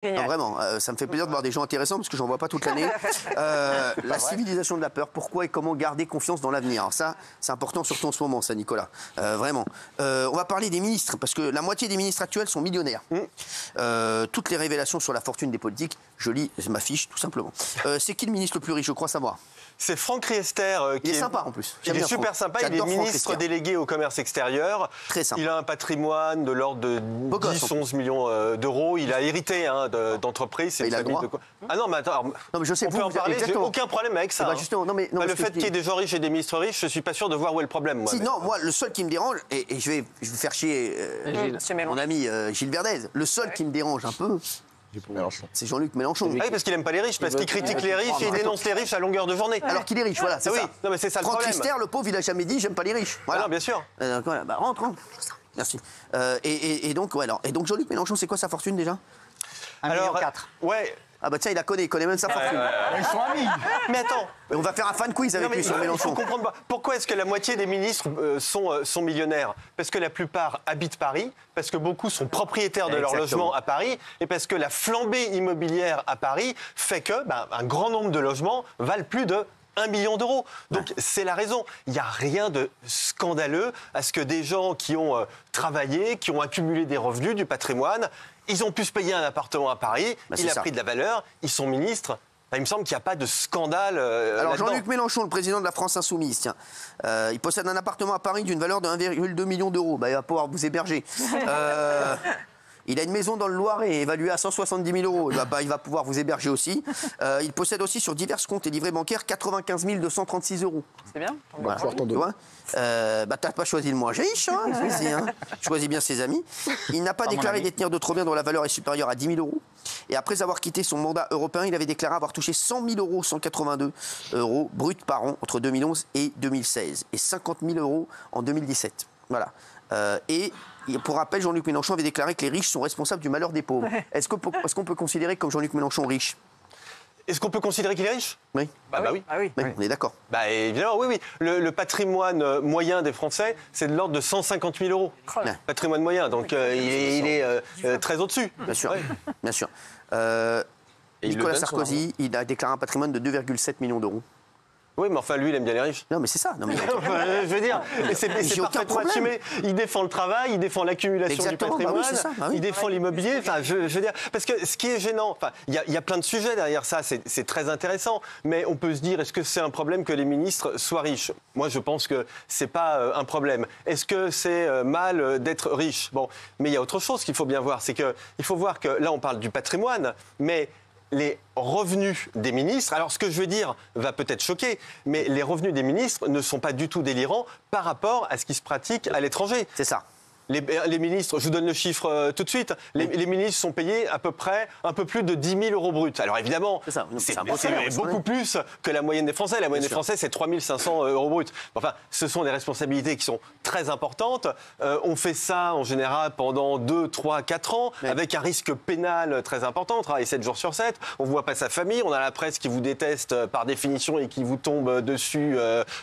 Ah, vraiment, ça me fait plaisir de voir des gens intéressants parce que j'en vois pas toute l'année. La civilisation de la peur, pourquoi et comment garder confiance dans l'avenir. Alors ça, c'est important surtout en ce moment, ça, Nicolas. Vraiment. On va parler des ministres parce que la moitié des ministres actuels sont millionnaires. Toutes les révélations sur la fortune des politiques, je lis ma fiche tout simplement. C'est qui le ministre le plus riche, je crois savoir? C'est Franck Riester qui est sympa en plus. Il est super sympa, il est ministre délégué au commerce extérieur. Très sympa. Il a un patrimoine de l'ordre de 10-11 millions d'euros. Il a hérité d'entreprises. Il a le droit. Ah non, mais attends, non, mais je sais, on peut en parler, j'ai aucun problème avec ça. Bah justement, non, mais, le fait qu'il y ait des gens riches et des ministres riches, je ne suis pas sûr de voir où est le problème. Moi, si, non, moi, le seul qui me dérange, et je vais faire chier mon ami Gilles Verdez, le seul qui me dérange un peu, c'est Jean-Luc Mélenchon. Ah oui, parce qu'il n'aime pas les riches, parce qu'il critique les riches et il dénonce les riches à longueur de journée. Alors qu'il est riche, voilà, c'est ça. Non, mais c'est ça le Franck problème. Riester, le pauvre, il a jamais dit j'aime pas les riches. Voilà. Ah non, bien sûr. Voilà, bah, rentre. Merci. Et donc, ouais, alors, et donc Jean-Luc Mélenchon, c'est quoi sa fortune déjà? 1,4 million. Ouais. Ah bah tiens, il connaît même sa fortune. Ils sont amis. Mais attends. On va faire un fan quiz avec lui sur Mélenchon. Il faut comprendre pourquoi est-ce que la moitié des ministres sont millionnaires? Parce que la plupart habitent Paris, parce que beaucoup sont propriétaires de leur logement à Paris, et parce que la flambée immobilière à Paris fait que un grand nombre de logements valent plus de 1 million d'euros. Donc c'est la raison. Il n'y a rien de scandaleux à ce que des gens qui ont travaillé, qui ont accumulé des revenus, du patrimoine, ils ont pu se payer un appartement à Paris, il a pris de la valeur, ils sont ministres. Il me semble qu'il n'y a pas de scandale. Alors Jean-Luc Mélenchon, le président de la France Insoumise, tiens, il possède un appartement à Paris d'une valeur de 1,2 million d'euros. Bah, il va pouvoir vous héberger. Il a une maison dans le Loiret évaluée à 170 000 euros. Il va pouvoir vous héberger aussi. Il possède aussi sur divers comptes et livrets bancaires 95 236 euros. C'est bien. Voilà. T'as pas choisi le moins riche, hein, choisis bien ses amis. Il n'a pas déclaré détenir d'autres biens dont la valeur est supérieure à 10 000 euros. Et après avoir quitté son mandat européen, il avait déclaré avoir touché 100 000 euros, 182 euros bruts par an entre 2011 et 2016. Et 50 000 euros en 2017. Voilà. Et pour rappel, Jean-Luc Mélenchon avait déclaré que les riches sont responsables du malheur des pauvres. Est-ce qu'on peut considérer comme Jean-Luc Mélenchon riche? Est-ce qu'on peut considérer qu'il est riche? Oui. Oui. Ah oui. On est d'accord. Évidemment, oui. Le patrimoine moyen des Français, c'est de l'ordre de 150 000 euros. Patrimoine moyen, donc il est très au-dessus. Bien sûr. Bien sûr. Nicolas Sarkozy, il a déclaré un patrimoine de 2,7 millions d'euros. Oui, mais enfin, lui, il aime bien les riches. Non, mais c'est ça. Non, mais... je veux dire, c'est parfaitement assumé. Il défend le travail, il défend l'accumulation du patrimoine, il défend l'immobilier. Enfin, je veux dire, parce que ce qui est gênant, il y a plein de sujets derrière ça, c'est très intéressant. Mais on peut se dire, est-ce que c'est un problème que les ministres soient riches? Moi, je pense que c'est pas un problème. Est-ce que c'est mal d'être riche? Bon, mais il y a autre chose qu'il faut bien voir, c'est que il faut voir que là, on parle du patrimoine, mais les revenus des ministres, alors ce que je veux dire va peut-être choquer, mais les revenus des ministres ne sont pas du tout délirants par rapport à ce qui se pratique à l'étranger. C'est ça. Les ministres, je vous donne le chiffre tout de suite, les ministres sont payés à peu près un peu plus de 10 000 euros bruts. Alors évidemment, c'est beaucoup plus que la moyenne des Français. La moyenne des Français, c'est 3 500 euros bruts. Enfin, ce sont des responsabilités qui sont très importantes. On fait ça en général pendant 2, 3, 4 ans, avec un risque pénal très important. On travaille 7 jours sur 7, on ne voit pas sa famille, on a la presse qui vous déteste par définition et qui vous tombe dessus.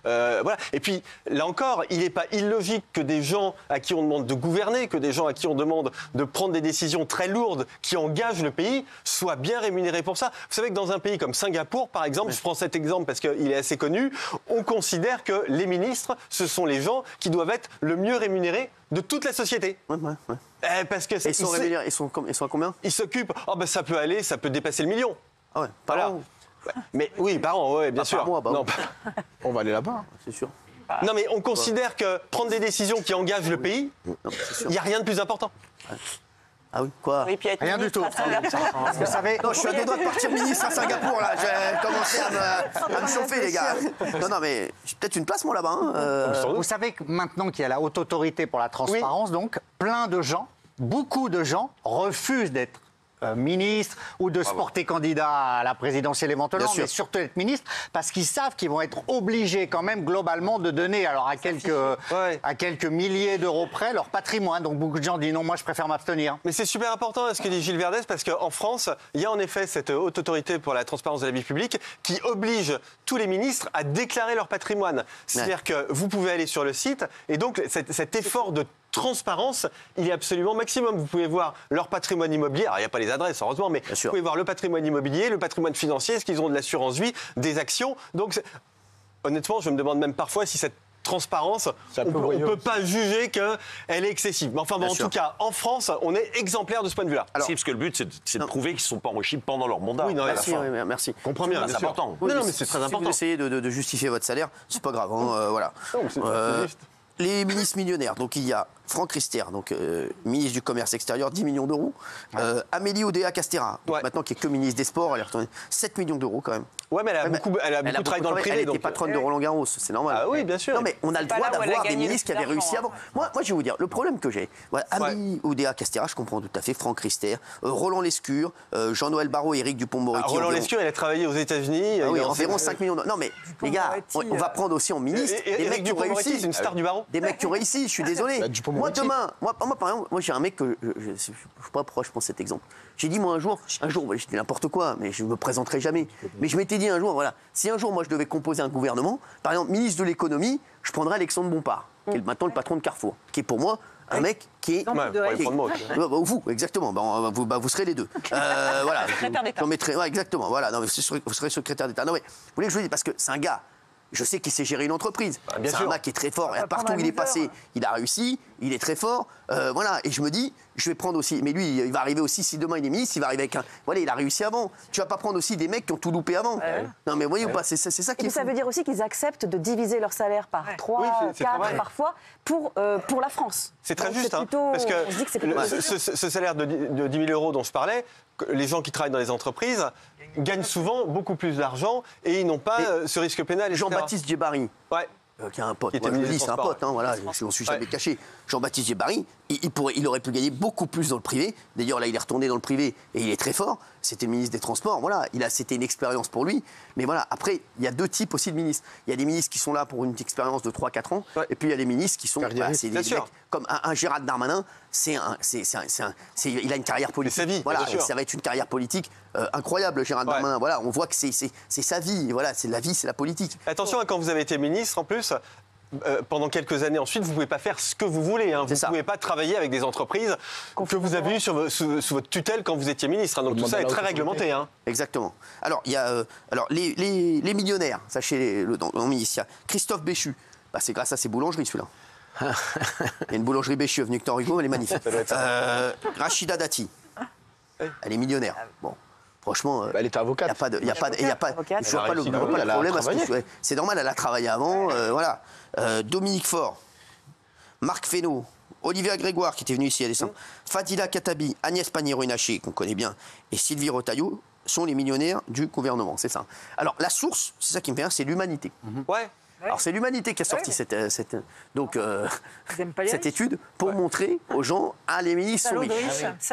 Voilà. Et puis, là encore, il n'est pas illogique que des gens à qui on demande de gouverner, que des gens à qui on demande de prendre des décisions très lourdes qui engagent le pays soient bien rémunérés pour ça. Vous savez que dans un pays comme Singapour, par exemple, je prends cet exemple parce qu'il est assez connu, on considère que les ministres, ce sont les gens qui doivent être le mieux rémunérés de toute la société. Parce que ils sont rémunérés, ils sont à combien? Ils s'occupent, ça peut aller, ça peut dépasser le million. Ah ouais, par an. Mais oui, par an, ouais, bien sûr. Par mois, non, on va aller là-bas, c'est sûr. Non, mais on considère que prendre des décisions qui engagent le pays, il n'y a rien de plus important. Ah oui, quoi? Oui, rien du tout. Vous savez, je suis à deux doigts de partir ministre à Singapour, là. J'ai commencé à me chauffer, les gars. Non, mais j'ai peut-être une place, moi, là-bas. Vous savez que maintenant qu'il y a la haute autorité pour la transparence, donc, plein de gens, beaucoup de gens refusent d'être ministre ou de se porter candidat à la présidentielle éventuellement, mais surtout être ministre, parce qu'ils savent qu'ils vont être obligés quand même globalement de donner alors à quelques milliers d'euros près leur patrimoine. Donc beaucoup de gens disent non, moi je préfère m'abstenir. Mais c'est super important ce que dit Gilles Verdez, parce qu'en France, il y a en effet cette haute autorité pour la transparence de la vie publique qui oblige tous les ministres à déclarer leur patrimoine. C'est-à-dire que vous pouvez aller sur le site et donc cet effort de transparence, il est absolument maximum. Vous pouvez voir leur patrimoine immobilier. Alors, il n'y a pas les adresses, heureusement, mais vous pouvez voir le patrimoine immobilier, le patrimoine financier, est-ce qu'ils ont de l'assurance vie, des actions. Donc, honnêtement, je me demande même parfois si cette transparence, on ne peut pas juger qu'elle est excessive. Mais enfin, bon, en tout cas, en France, on est exemplaire de ce point de vue-là. Si, parce que le but, c'est de prouver qu'ils ne sont pas enrichis pendant leur mandat. Oui, non, merci. Je comprends bien, c'est important. Oui, non, mais c'est très important. Si vous essayez de justifier votre salaire, c'est pas grave. Hein, voilà. Les ministres millionnaires, donc il y a Franck Riester, donc ministre du Commerce extérieur, 10 millions d'euros. Amélie Oudéa-Castéra, maintenant qui est que ministre des Sports, elle a retourné 7 millions d'euros quand même. Ouais, mais elle a beaucoup travaillé dans le privé. Elle était patronne de Roland Garros, c'est normal. Ah oui, bien sûr. Non, mais on a le droit d'avoir des ministres qui avaient réussi avant. Moi, je vais vous dire, le problème que j'ai, Amélie Oudéa-Castéra, je comprends tout à fait, Franck Riester, Roland Lescure, Jean-Noël Barrot, Éric Dupond-Moretti. Roland Lescure, il a travaillé aux États-Unis. Oui, environ 5 millions d'euros. Non, mais les gars, on va prendre aussi en ministre des mecs qui ont réussi. C'est une star du barreau. Des mecs qui ont réussi, je suis désolé. Moi, demain, par exemple, j'ai un mec que je ne sais pas pourquoi je prends cet exemple. J'ai dit, moi, un jour, je dis n'importe quoi, mais je ne me présenterai jamais. Mais je m'étais dit un jour, voilà, si un jour, moi, je devais composer un gouvernement, par exemple, ministre de l'économie, je prendrais Alexandre Bompard, qui est maintenant le patron de Carrefour, qui est pour moi un mec qui est... Vous, exactement, vous serez les deux. Voilà. Secrétaire d'État. Exactement, voilà, non, mais vous serez secrétaire d'État. Non, mais vous voulez que je vous dise, parce que c'est un gars... Je sais qu'il sait gérer une entreprise. C'est un mec qui est très fort. Et partout où il est passé, il a réussi. Il est très fort. Voilà. Et je me dis, je vais prendre aussi. Mais lui, il va arriver aussi, si demain il est ministre, il va arriver avec un. Voilà, il a réussi avant. Tu vas pas prendre aussi des mecs qui ont tout loupé avant. Non, mais voyez ou pas, c'est ça qui est. Ça veut dire aussi qu'ils acceptent de diviser leur salaire par 3, 4 parfois pour la France. C'est très juste, parce que ce salaire de 10 000 euros dont je parlais, les gens qui travaillent dans les entreprises gagnent souvent beaucoup plus d'argent et ils n'ont pas ce risque pénal. Jean-Baptiste Djebari, qui a un pote, moi je le dis, c'est un pote, voilà, je ne suis jamais caché. Jean-Baptiste Djebari, il aurait pu gagner beaucoup plus dans le privé. D'ailleurs, là, il est retourné dans le privé et il est très fort. C'était le ministre des Transports, voilà, c'était une expérience pour lui. Mais voilà, après, il y a deux types aussi de ministres. Il y a des ministres qui sont là pour une expérience de 3-4 ans, et puis il y a des ministres qui sont... c'est des mecs, comme un Gérald Darmanin, il a une carrière politique. C'est sa vie, voilà, ça va être une carrière politique incroyable, Gérald Darmanin. Voilà, on voit que c'est sa vie, voilà, c'est la vie, c'est la politique. Attention, quand vous avez été ministre, en plus... pendant quelques années ensuite, vous ne pouvez pas faire ce que vous voulez. Vous ne pouvez pas travailler avec des entreprises que vous avez eues sous votre tutelle quand vous étiez ministre. Donc tout ça est très réglementé. Exactement. Alors, il y a les millionnaires, sachez, dans le ministère. Christophe Béchu, c'est grâce à ses boulangeries, celui-là. Il y a une boulangerie Béchu avenue Victor Hugo, elle est magnifique. Rachida Dati, elle est millionnaire. Bon. Franchement, elle était avocate. Il n'y a pas le problème. C'est normal, elle a travaillé avant. Voilà. Dominique Faure, Marc Fesneau, Olivier Grégoire, qui était venu ici à décembre, Fadila Katabi, Agnès Pannier-Runacher, qu'on connaît bien, et Sylvie Retailleau sont les millionnaires du gouvernement. C'est ça. Alors, la source, c'est ça qui me fait rire, c'est l'humanité. Ouais. Alors c'est l'humanité qui a sorti cette étude pour montrer aux gens, les ministres sont riches.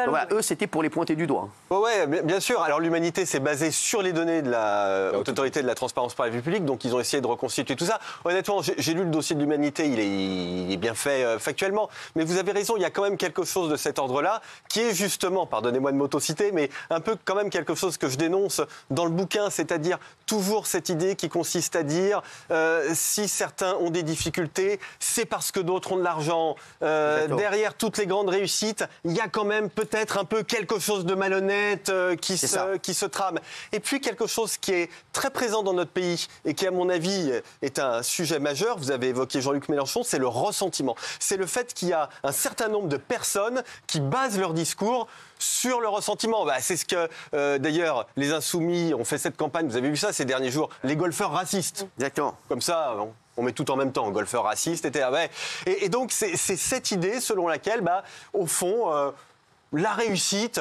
Voilà, eux, c'était pour les pointer du doigt. Oui, bien sûr. Alors l'humanité, c'est basé sur les données de la Haute Autorité de la Transparence par la vie publique, donc ils ont essayé de reconstituer tout ça. Honnêtement, j'ai lu le dossier de l'humanité, il est bien fait factuellement. Mais vous avez raison, il y a quand même quelque chose de cet ordre-là qui est justement, pardonnez-moi de m'autociter, mais un peu quand même quelque chose que je dénonce dans le bouquin, c'est-à-dire toujours cette idée qui consiste à dire... si certains ont des difficultés, c'est parce que d'autres ont de l'argent. Derrière toutes les grandes réussites, il y a quand même peut-être un peu quelque chose de malhonnête qui se trame. Et puis quelque chose qui est très présent dans notre pays et qui, à mon avis, est un sujet majeur, vous avez évoqué Jean-Luc Mélenchon, c'est le ressentiment. C'est le fait qu'il y a un certain nombre de personnes qui basent leur discours sur le ressentiment. C'est ce que, d'ailleurs, les Insoumis ont fait cette campagne, vous avez vu ça ces derniers jours, les golfeurs racistes. Exactement. Comme ça, on met tout en même temps, golfeurs racistes, et donc c'est cette idée selon laquelle, au fond... la réussite,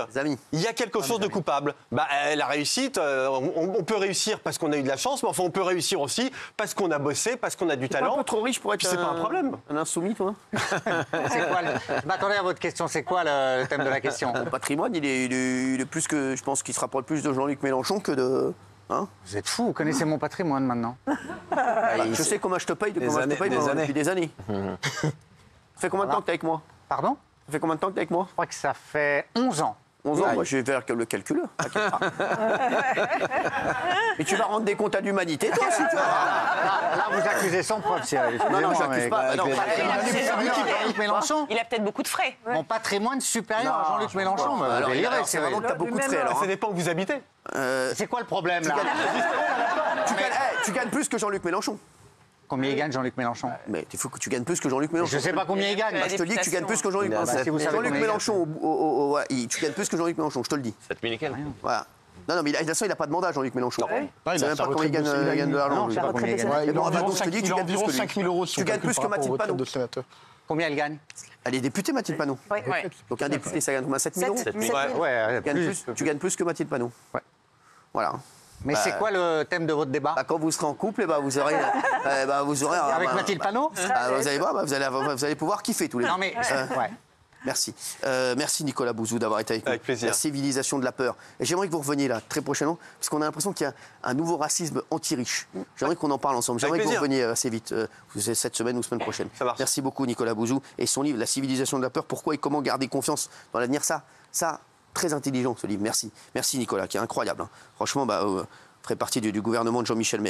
il y a quelque chose de coupable. La réussite, on peut réussir parce qu'on a eu de la chance, mais enfin on peut réussir aussi parce qu'on a bossé, parce qu'on a du talent. Pas un peu trop riche pour être c'est pas un problème. Un insoumis, toi. Je m'attendais à votre question. C'est quoi le thème de la question? Le patrimoine, il est plus que, je pense qu'il se rapproche plus de Jean-Luc Mélenchon que de... Vous êtes fou, vous connaissez mon patrimoine maintenant. Je sais comment je te paye depuis des années. Ça fait combien de temps que tu es avec moi? Pardon? Ça fait combien de temps que tu es avec moi? Je crois que ça fait 11 ans. 11 ans, moi je vais faire le calcul. Et tu vas rendre des comptes à l'humanité, toi aussi, tu vois. Là, vous accusez sans preuve, Cyril. Non, j'accuse pas. Jean-Luc Mélenchon. Il a peut-être beaucoup de frais. Mon patrimoine supérieur à Jean-Luc Mélenchon. Alors, c'est vraiment que t'as beaucoup de frais, alors. Ça dépend où vous habitez. C'est quoi le problème, là? Tu gagnes plus que Jean-Luc Mélenchon. Combien il gagne, Jean-Luc Mélenchon? Mais il faut que tu gagnes plus que Jean-Luc Mélenchon. Je ne sais pas combien il gagne. Je te dis que tu gagnes plus que Jean-Luc Mélenchon. Jean-Luc Mélenchon, tu gagnes plus que Jean-Luc Mélenchon, je te le dis. 7 000 et quelques. Voilà. Non, mais de toute façon, il n'a pas de mandat, Jean-Luc Mélenchon. Il sait même pas comment il gagne de l'argent. Je sais pas combien il gagne. Je te dis que tu gagnes plus que 5 000 euros. Tu gagnes plus que Mathilde Panot. Combien elle gagne? Elle est députée, Mathilde Panot. Donc un député, ça gagne combien? 7 000 euros. 7 000. Tu gagnes plus que Mathilde Panot. Voilà. Mais c'est quoi le thème de votre débat? Quand vous serez en couple, vous aurez. Avec Mathilde Panot? Vous allez voir, vous allez pouvoir kiffer tous les deux. Non, mais. Merci. Merci Nicolas Bouzou d'avoir été avec nous. Avec plaisir. La civilisation de la peur. Et j'aimerais que vous reveniez là très prochainement, parce qu'on a l'impression qu'il y a un nouveau racisme anti-riche. J'aimerais qu'on en parle ensemble. J'aimerais que vous reveniez assez vite, cette semaine ou semaine prochaine. Ça marche. Merci beaucoup Nicolas Bouzou. Et son livre, La civilisation de la peur, pourquoi et comment garder confiance dans l'avenir. Ça, très intelligent ce livre. Merci. Merci Nicolas, qui est incroyable. Hein. Franchement, vous ferez partie du gouvernement de Jean-Michel Maire.